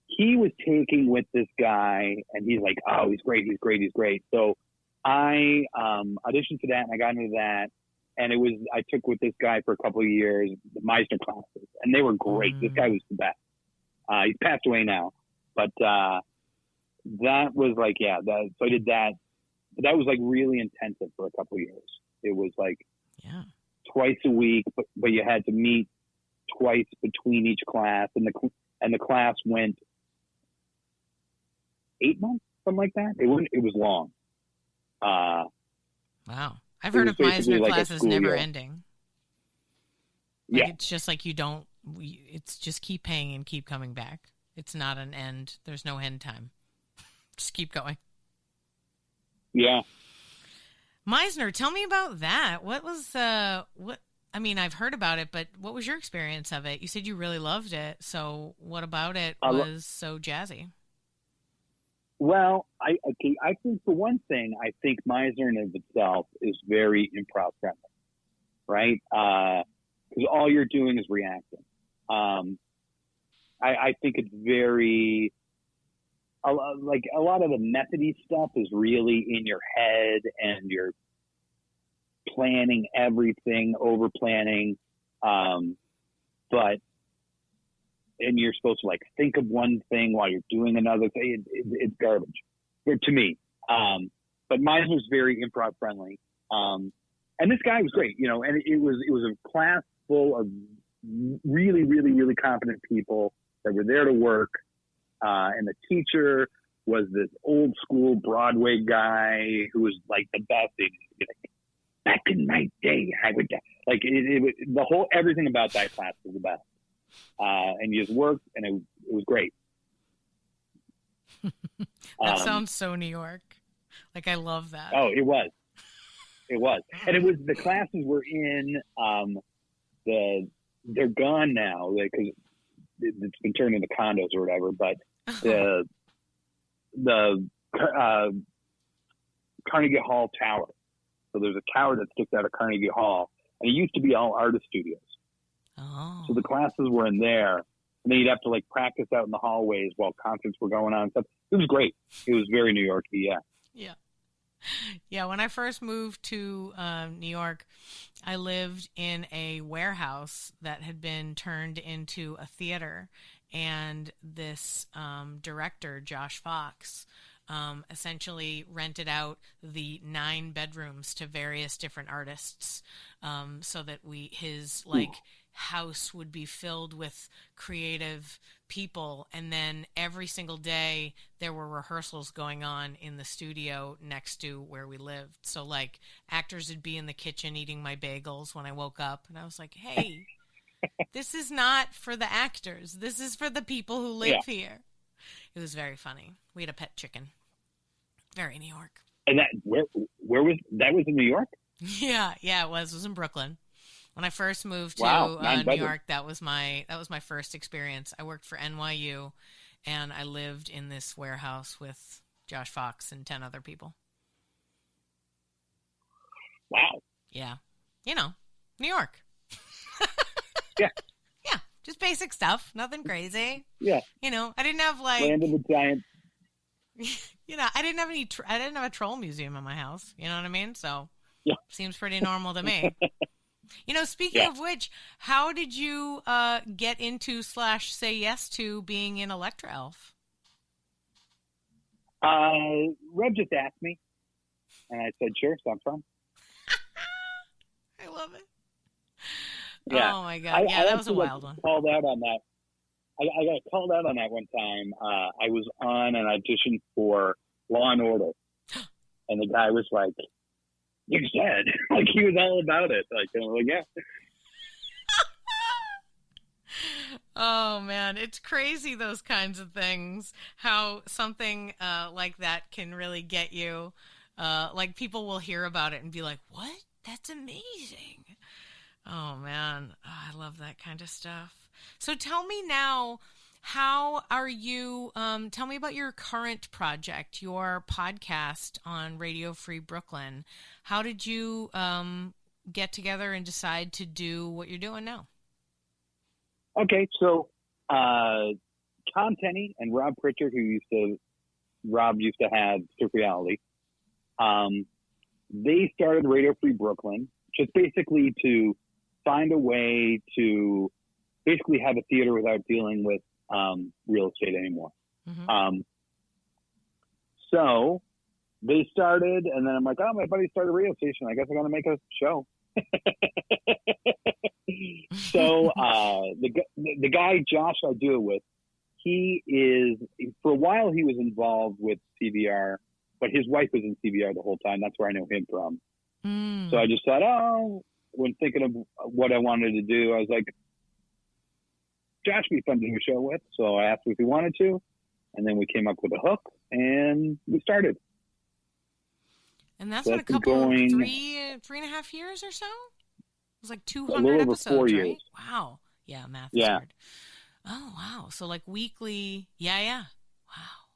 He was taking with this guy and he's like, oh, he's great. He's great. He's great. So I auditioned for that and I got into that. And I took with this guy for a couple of years, the Meisner classes, and they were great. This guy was the best. He's passed away now, but that was like, so I did that. But that was like really intensive for a couple of years. It was like twice a week, but you had to meet twice between each class, and the class went 8 months, something like that. It was long. Wow, I've heard of Meisner classes never ending. Like, it's just like it's just keep paying and keep coming back. It's not an end. There's no end time. Just keep going. Yeah. Meisner, tell me about that. What was I've heard about it, but what was your experience of it? You said you really loved it. So what about it was so jazzy? Well, I think for one thing, I think Meisner in of itself is very improv friendly, right? Because all you're doing is reacting. I think it's very, like a lot of the methody stuff is really in your head and you're planning everything, over planning. And you're supposed to like think of one thing while you're doing another thing. It's garbage to me. But mine was very improv friendly. And this guy was great, and it was a class full of really, really, really competent people that were there to work. And the teacher was this old school Broadway guy who was like the best. Back in my day, I would like the whole, everything about that class was the best. And you just worked and it was great. That sounds so New York. Like, I love that. Oh, it was. And the classes were in, they're gone now because it's been turned into condos or whatever, but the Carnegie Hall Tower. So there's a tower that sticks out of Carnegie Hall, and it used to be all artist studios. Oh. So the classes were in there, And then you'd have to like practice out in the hallways while concerts were going on and stuff. It was great. It was very New York-y, yeah. Yeah. Yeah, when I first moved to New York, I lived in a warehouse that had been turned into a theater. And this director, Josh Fox, essentially rented out the 9 bedrooms to various different artists, so that his house would be filled with creative people, and then every single day there were rehearsals going on in the studio next to where we lived. So like actors would be in the kitchen eating my bagels when I woke up, and I was like, hey, this is not for the actors, this is for the people who live here. It was very funny. We had a pet chicken. Very New York. And that where was that? Was in New York? Yeah, it was in Brooklyn. When I first moved to New York, that was my first experience. I worked for NYU, and I lived in this warehouse with Josh Fox and 10 other people. Wow. Yeah. You know, New York. Yeah. Yeah, just basic stuff. Nothing crazy. Yeah. You know, I didn't have like... Land of the Giants. You know, I didn't have a troll museum in my house. You know what I mean? So, yeah. Seems pretty normal to me. You know, speaking of which, how did you get into / say yes to being in Electra Elf? Rev just asked me, and I said, sure, sounds fun. I love it. Yeah. Oh, my God. Yeah, that was a wild one. Called out on that. I got called out on that one time. I was on an audition for Law and Order, and the guy was like, "You're dead." Like he was all about it. Like, I was like, yeah. Oh man, it's crazy those kinds of things. How something like that can really get you. Like people will hear about it and be like, "What? That's amazing." Oh man, I love that kind of stuff. So tell me now, how are you, tell me about your current project, your podcast on Radio Free Brooklyn. How did you get together and decide to do what you're doing now? Okay, so Tom Tenney and Rob Pritchard, Rob used to have Surf Reality, they started Radio Free Brooklyn, just basically to find a way to basically have a theater without dealing with real estate anymore. Mm-hmm. So they started, and then I'm like, oh, my buddy started a radio station. I guess I'm going to make a show. So the guy, Josh, I do it with, for a while he was involved with CBR, but his wife was in CBR the whole time. That's where I know him from. So I just thought, when thinking of what I wanted to do, I was like, Josh would be fun to do a show with. So I asked him if he wanted to, and then we came up with a hook, and we started. And that's been a couple, 3.5 years or so? It was like 200 episodes, 4 right? years. Wow. Yeah, math is hard. Oh, wow. So like weekly. Yeah. Wow.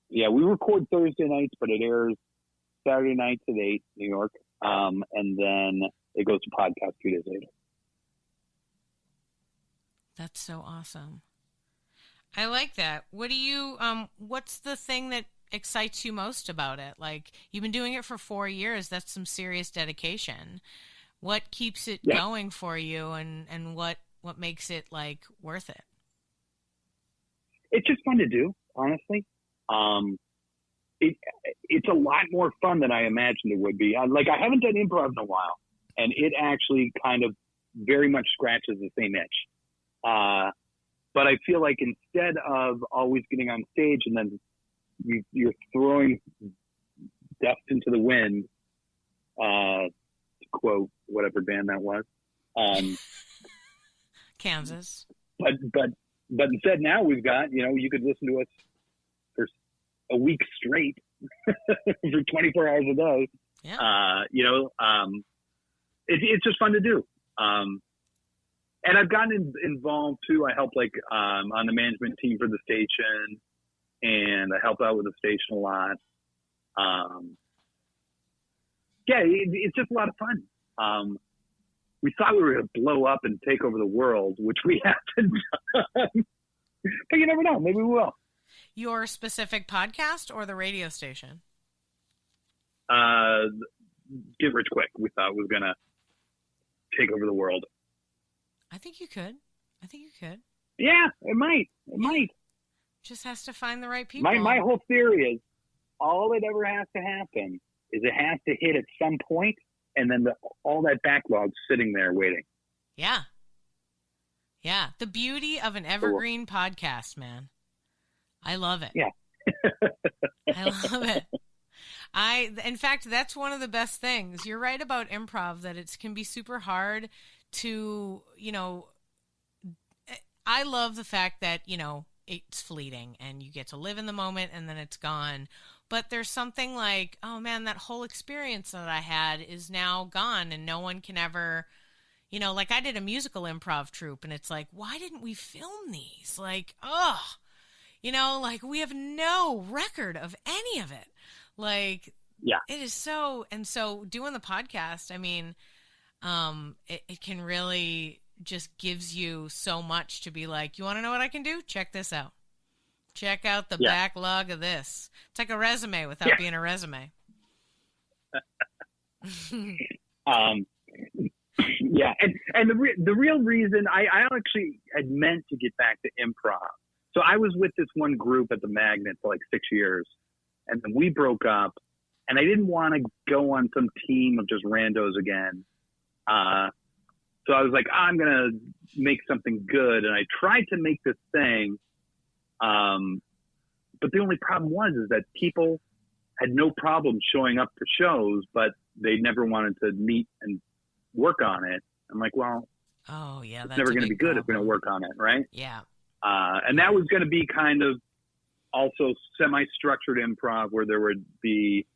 Yeah, we record Thursday nights, but it airs Saturday nights at 8, New York. And then it goes to podcast 2 days later. That's so awesome. I like that. What do you, what's the thing that excites you most about it? Like, you've been doing it for 4 years. That's some serious dedication. What keeps it going for you, and what makes it like worth it? It's just fun to do, honestly. It's a lot more fun than I imagined it would be. I haven't done improv in a while, and it actually kind of very much scratches the same itch. But I feel like instead of always getting on stage and then you're throwing dust into the wind, to quote whatever band that was, Kansas. But instead now we've got, you could listen to us for a week straight for 24 hours a day. Yeah. It's just fun to do. And I've gotten involved too. I help on the management team for the station, and I help out with the station a lot. It's just a lot of fun. we thought we were going to blow up and take over the world, which we haven't done. But you never know. Maybe we will. Your specific podcast or the radio station? Get Rich Quick. We thought we were going to take over the world. I think you could. Yeah, it might. It might. Just has to find the right people. My whole theory is all that ever has to happen is it has to hit at some point, and then all that backlog sitting there waiting. Yeah. Yeah. The beauty of an evergreen podcast, man. I love it. Yeah. I love it. In fact, that's one of the best things. You're right about improv, that it can be super hard to, I love the fact that, it's fleeting and you get to live in the moment and then it's gone. But there's something like, oh man, that whole experience that I had is now gone and no one can ever, like I did a musical improv troupe and it's like, why didn't we film these? Like, like we have no record of any of it. Like, yeah, it is so, and so doing the podcast, I mean, it can really just gives you so much to be like, you want to know what I can do? Check this out. Check out the backlog of this. It's like a resume without being a resume. Yeah. And the real reason I actually had meant to get back to improv. So I was with this one group at the Magnet for like 6 years, and then we broke up, and I didn't want to go on some team of just randos again. So I was like, I'm going to make something good. And I tried to make this thing. But the only problem is that people had no problem showing up for shows, but they never wanted to meet and work on it. I'm like, well, it's never going to be good if we don't work on it. Right. Yeah. And that was going to be kind of also semi-structured improv where there would be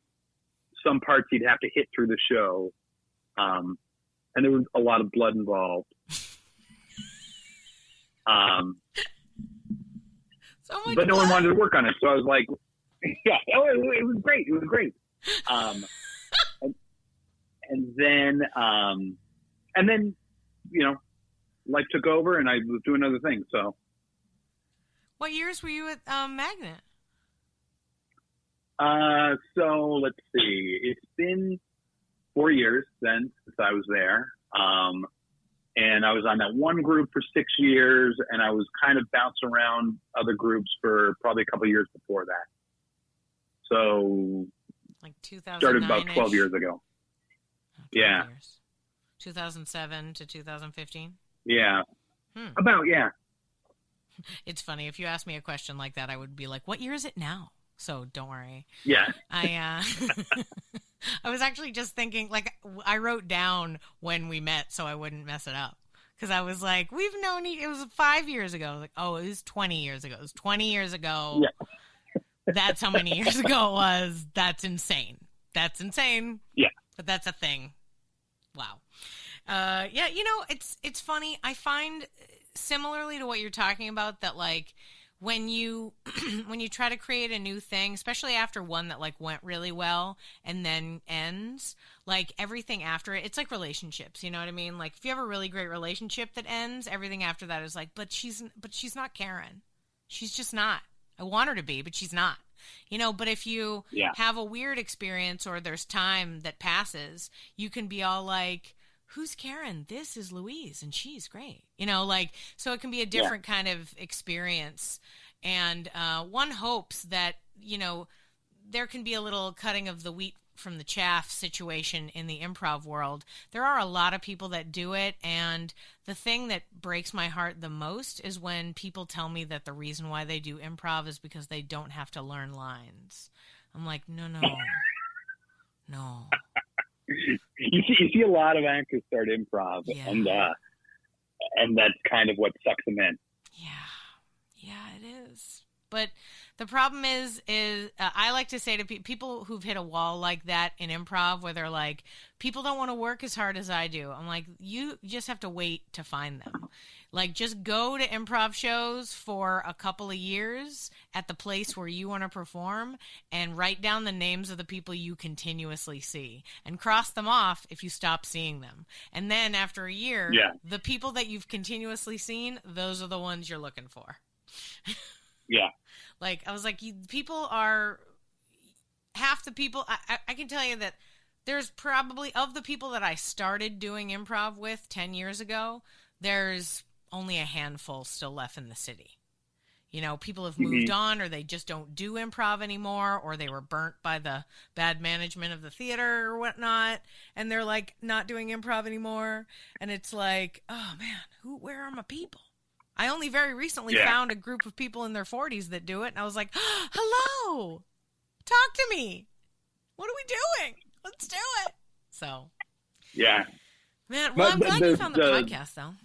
some parts you'd have to hit through the show. And there was a lot of blood involved. But no one wanted to work on it. So I was like, yeah, it was great. It was great. And then, life took over and I was doing other things. So. What years were you at Magnet? So let's see. It's been 4 years then since I was there. And I was on that one group for 6 years, and I was kind of bouncing around other groups for probably a couple of years before that. So like 2009 started about 12 years ago. 12 years. 2007 to 2015? Yeah. About, yeah. It's funny. If you ask me a question like that, I would be like, what year is it now? So don't worry. Yeah. I was actually just thinking, like, I wrote down when we met so I wouldn't mess it up. Because I was like, we've known, it was 5 years ago. Like, oh, it was 20 years ago. It was 20 years ago. Yeah. That's how many years ago it was. That's insane. That's insane. Yeah. But that's a thing. Wow. Yeah, it's funny. I find, similarly to what you're talking about, that, like, when you try to create a new thing, especially after one that like went really well and then ends, like everything after it, it's like relationships, you know what I mean? Like if you have a really great relationship that ends, everything after that is like, but she's not Karen. She's just not. I want her to be, but she's not. But if you have a weird experience or there's time that passes, you can be all like, who's Karen? This is Louise, and she's great. So it can be a different kind of experience. And one hopes that, there can be a little cutting of the wheat from the chaff situation in the improv world. There are a lot of people that do it, and the thing that breaks my heart the most is when people tell me that the reason why they do improv is because they don't have to learn lines. I'm like, no. You see a lot of actors start improv, and that's kind of what sucks them in. Yeah, it is. But the problem is I like to say to people who've hit a wall like that in improv, where they're like, people don't want to work as hard as I do. I'm like, you just have to wait to find them. Like, just go to improv shows for a couple of years at the place where you want to perform and write down the names of the people you continuously see and cross them off if you stop seeing them. And then after a year, the people that you've continuously seen, those are the ones you're looking for. Yeah. Like, I was like, people are, half the people, I can tell you that there's probably, of the people that I started doing improv with 10 years ago, there's only a handful still left in the city. You know, people have moved on, or they just don't do improv anymore, or they were burnt by the bad management of the theater or whatnot, and they're like not doing improv anymore. And it's like, oh man, where are my people? I only very recently found a group of people in their 40s that do it, and I was like, oh, hello, talk to me. What are we doing? Let's do it. So, yeah, man. Well, I'm glad you found the podcast, though.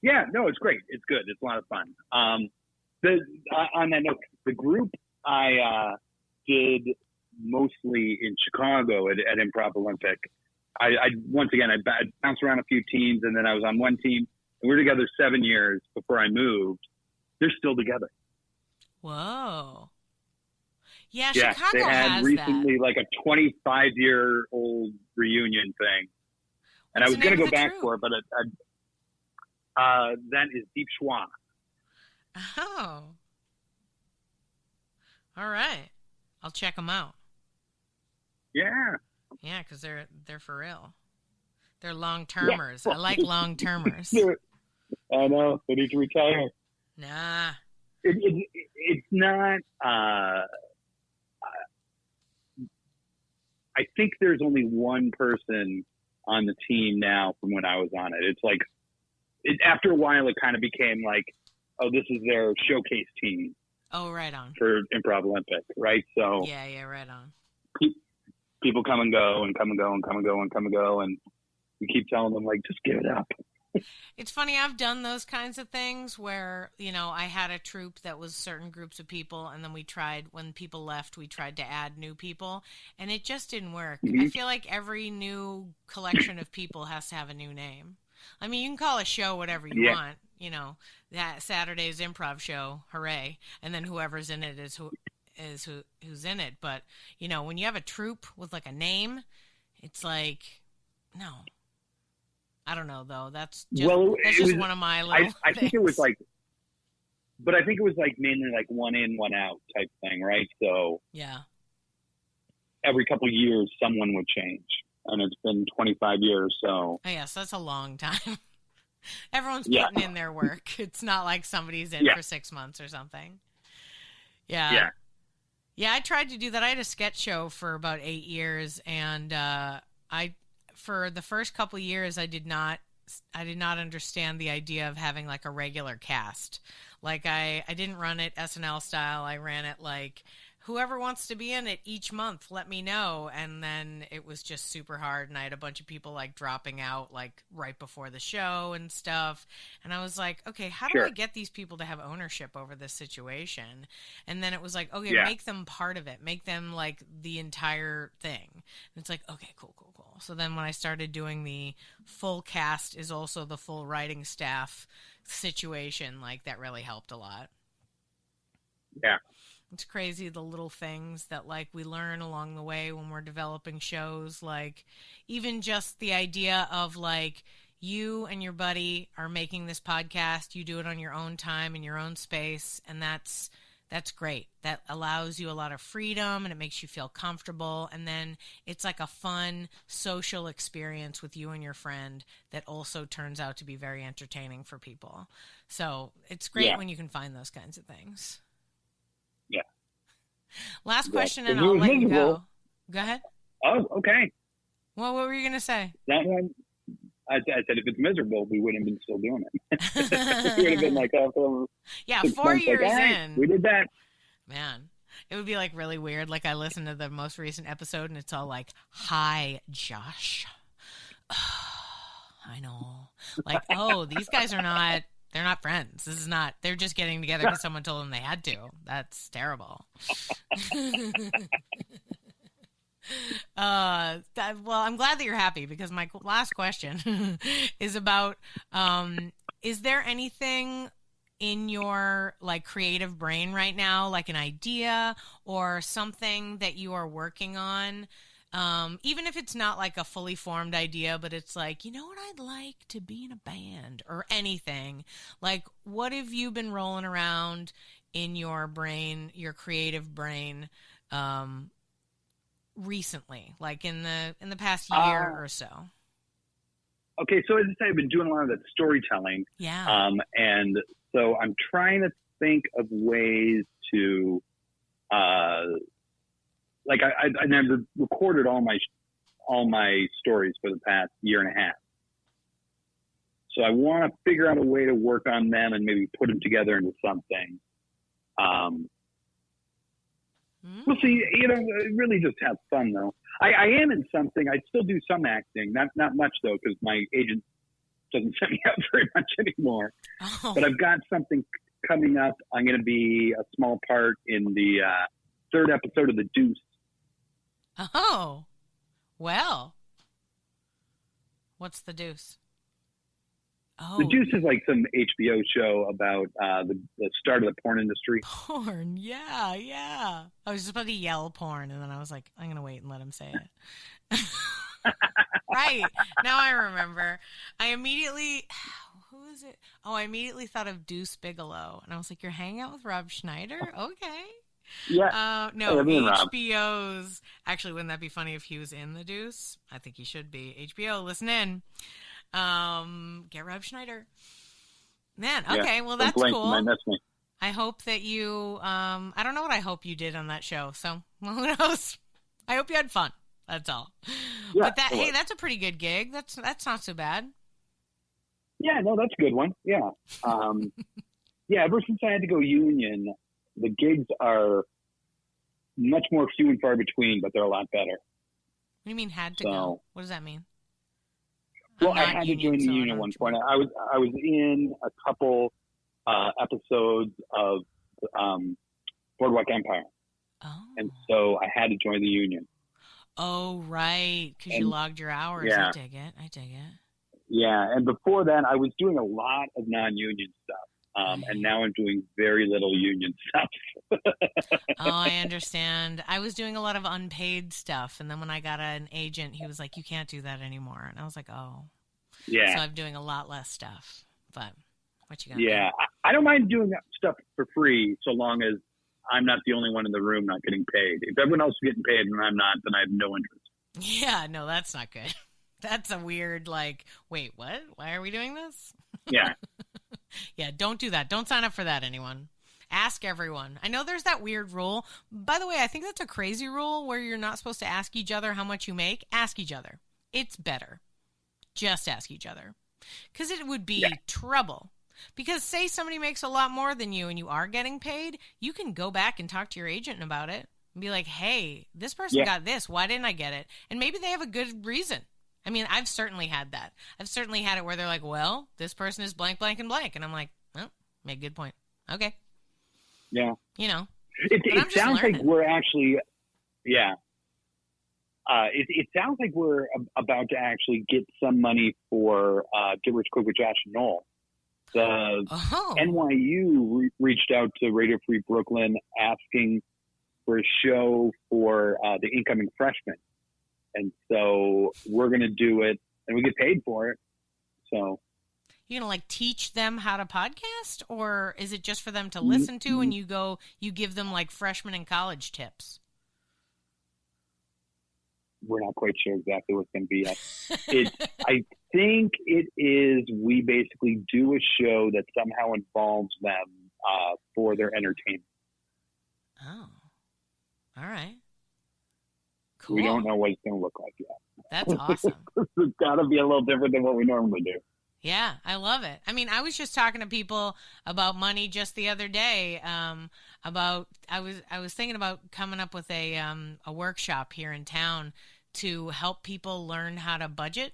Yeah, no, it's great. It's good. It's a lot of fun. On that note, the group I did mostly in Chicago at Improv Olympic. I once again I bounced around a few teams, and then I was on one team. And we were together 7 years before I moved. They're still together. Whoa. Yeah, Chicago they had has recently that. like a 25-year-old reunion thing, and I was going to go back for it, but that is Deep Schwa. Oh, all right. I'll check them out. Yeah, because they're for real. They're long-termers. Yeah. I like long-termers. I know. They need to retire. Nah. It's not. I think there's only one person on the team now from when I was on it. It's like, after a while, it kind of became like, oh, this is their showcase team. Oh, right on. For Improv Olympic, right? So yeah, right on. People come and go and come and go and come and go and come and go, and we keep telling them, like, just give it up. It's funny, I've done those kinds of things where, you know, I had a troupe that was certain groups of people, and then when people left, we tried to add new people, and it just didn't work. I feel like every new collection of people has to have a new name. I mean, you can call a show whatever you want, you know, that Saturday's improv show, hooray, and then whoever's in it is who's in it. But, you know, when you have a troupe with, like, a name, it's like, no. I don't know, though. That's just one of my little I think it was like, but I think it was like mainly like one in, one out type thing, right? So yeah, every couple of years someone would change, and it's been 25 years. So yes, that's a long time. Everyone's putting in their work. It's not like somebody's in for 6 months or something. Yeah. I tried to do that. I had a sketch show for about 8 years, and for the first couple of years, I did not understand the idea of having like a regular cast. Like I didn't run it SNL style. I ran it like, whoever wants to be in it each month, let me know. And then it was just super hard. And I had a bunch of people like dropping out like right before the show and stuff. And I was like, okay, how do I get these people to have ownership over this situation? And then it was like, okay, make them part of it. Make them like the entire thing. And it's like, okay, cool. So then when I started doing the full cast is also the full writing staff situation, like that really helped a lot. Yeah. It's crazy, the little things that like we learn along the way when we're developing shows, like even just the idea of like you and your buddy are making this podcast, you do it on your own time in your own space, and that's great. That allows you a lot of freedom and it makes you feel comfortable, and then it's like a fun social experience with you and your friend that also turns out to be very entertaining for people. So it's great when you can find those kinds of things. Yeah. Last question, and I'll let you go. Go ahead. Oh, okay. Well, what were you going to say? That one, I said if it's miserable, we wouldn't have been still doing it. We would have been like, oh, yeah, 4 years in. We did that. Man, it would be like really weird. Like I listened to the most recent episode, and it's all like, "Hi, Josh." I know. Like, oh, these guys are not. They're not friends. This is not. They're just getting together because someone told them they had to. That's terrible. Well, I'm glad that you're happy, because my last question is about Is there anything in your like creative brain right now, like an idea or something that you are working on? Even if it's not like a fully formed idea, but it's like, you know what I'd like to be in a band or anything. Like, what have you been rolling around in your brain, your creative brain, recently, like in the past year or so? Okay, so as I say, I've been doing a lot of that storytelling. Yeah. And so I'm trying to think of ways to, like I never recorded all my stories for the past year and a half. So I want to figure out a way to work on them and maybe put them together into something. We'll see. You know, really just have fun though. I am in something. I still do some acting, not much though, because my agent doesn't send me out very much anymore. Oh. But I've got something coming up. I'm going to be a small part in the third episode of The Deuce. Oh, well, what's The Deuce? Oh, The Deuce is like some HBO show about the start of the porn industry. porn. Yeah, yeah. I was just about to yell porn, and then I was like, I'm going to wait and let him say it. Right. Now I remember. I immediately, who is it? Oh, I immediately thought of Deuce Bigelow. And I was like, you're hanging out with Rob Schneider? Okay. Yeah. No, me and Rob. HBO's, actually, wouldn't that be funny if he was in The Deuce? I think he should be. HBO, listen in. Get Rob Schneider. Man, okay, well, that's cool. Might miss me. I hope that you, I don't know what I hope you did on that show, so who knows? I hope you had fun. That's all. Yeah, but hey, that's a pretty good gig. That's not so bad. Yeah, no, that's a good one. Yeah. Yeah, ever since I had to go union, the gigs are much more few and far between, but they're a lot better. What do you mean had to go? What does that mean? Well, I had to join the union at one point. I was in a couple episodes of Boardwalk Empire. Oh. And so I had to join the union. Oh, right, because you logged your hours. Yeah. I dig it. Yeah, and before that, I was doing a lot of non-union stuff, and now I'm doing very little union stuff. Oh, I understand. I was doing a lot of unpaid stuff, and then when I got an agent, he was like, you can't do that anymore. And I was like, oh. Yeah. So I'm doing a lot less stuff, but what you got? Yeah, I don't mind doing that stuff for free so long as I'm not the only one in the room not getting paid. If everyone else is getting paid and I'm not, then I have no interest. Yeah, no, that's not good. That's a weird, like, wait, what? Why are we doing this? Yeah. Yeah, don't do that. Don't sign up for that, anyone. Ask everyone. I know there's that weird rule. By the way, I think that's a crazy rule where you're not supposed to ask each other how much you make. Ask each other. It's better. Just ask each other. Because it would be trouble. Because say somebody makes a lot more than you and you are getting paid, you can go back and talk to your agent about it and be like, hey, this person got this. Why didn't I get it? And maybe they have a good reason. I mean, I've certainly had that. I've certainly had it where they're like, well, this person is blank, blank, and blank. And I'm like, well, make a good point. Okay. Yeah. You know. It sounds like we're actually, yeah. It sounds like we're about to actually get some money for Get Rich Quick with Josh Noel. The NYU reached out to Radio Free Brooklyn asking for a show for the incoming freshmen. And so we're going to do it, and we get paid for it. So you're going to like teach them how to podcast, or is it just for them to listen to and you give them like freshman in college tips? We're not quite sure exactly what's going to be yet. I think it is, we basically do a show that somehow involves them for their entertainment. Oh, all right. Cool. We don't know what it's going to look like yet. That's awesome. It's got to be a little different than what we normally do. Yeah, I love it. I mean, I was just talking to people about money just the other day. I was thinking about coming up with a workshop here in town to help people learn how to budget,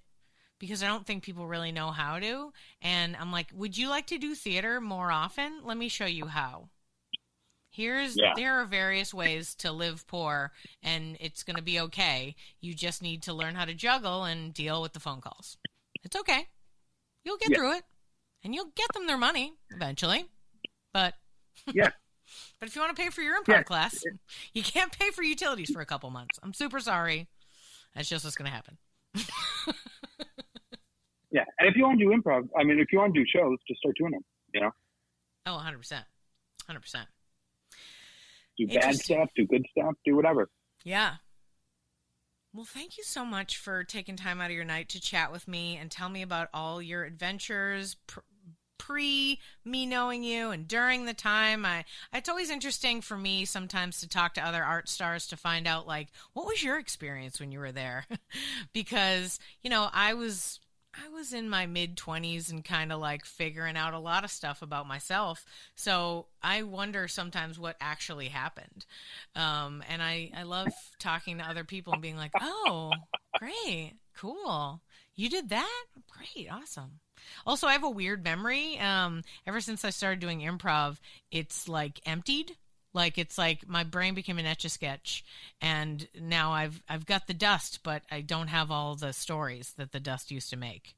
because I don't think people really know how to. And I'm like, would you like to do theater more often? Let me show you how. There are various ways to live poor, and it's going to be okay. You just need to learn how to juggle and deal with the phone calls. It's okay. You'll get through it. And you'll get them their money eventually. But Yeah. but if you want to pay for your improv class, you can't pay for utilities for a couple months. I'm super sorry. That's just what's going to happen. Yeah. And if you want to do improv, I mean, if you want to do shows, just start doing them, you know? Oh, 100%. 100%. Do bad stuff, do good stuff, do whatever. Yeah. Well, thank you so much for taking time out of your night to chat with me and tell me about all your adventures pre me knowing you and during the time. It's always interesting for me sometimes to talk to other art stars to find out, like, what was your experience when you were there? Because, you know, I was in my mid-20s and kind of like figuring out a lot of stuff about myself. So I wonder sometimes what actually happened. And I love talking to other people and being like, oh, great, cool. You did that? Great, awesome. Also, I have a weird memory. Ever since I started doing improv, it's like emptied. Like, it's like my brain became an Etch-a-Sketch, and now I've got the dust, but I don't have all the stories that the dust used to make.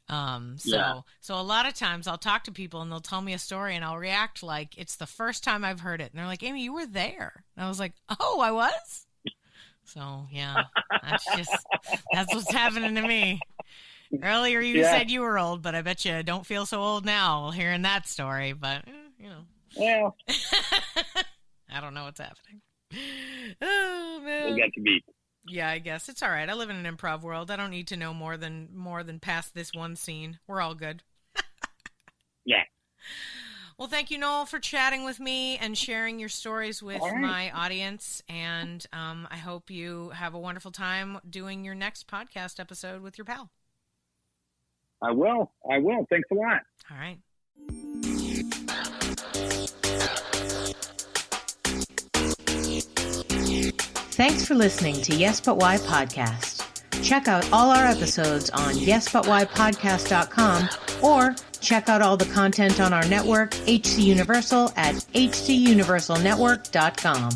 So a lot of times I'll talk to people and they'll tell me a story and I'll react like it's the first time I've heard it. And they're like, Amy, you were there. And I was like, oh, I was? So, yeah, that's what's happening to me. Earlier you said you were old, but I bet you don't feel so old now hearing that story, but, you know. Yeah. I don't know what's happening. Oh, man. We'll get to meet. Yeah, I guess. It's all right. I live in an improv world. I don't need to know more than past this one scene. We're all good. Yeah. Well, thank you, Noel, for chatting with me and sharing your stories with my audience. And I hope you have a wonderful time doing your next podcast episode with your pal. I will. Thanks a lot. All right. Thanks for listening to Yes But Why Podcast. Check out all our episodes on yesbutwhypodcast.com or check out all the content on our network, HC Universal, at hcuniversalnetwork.com.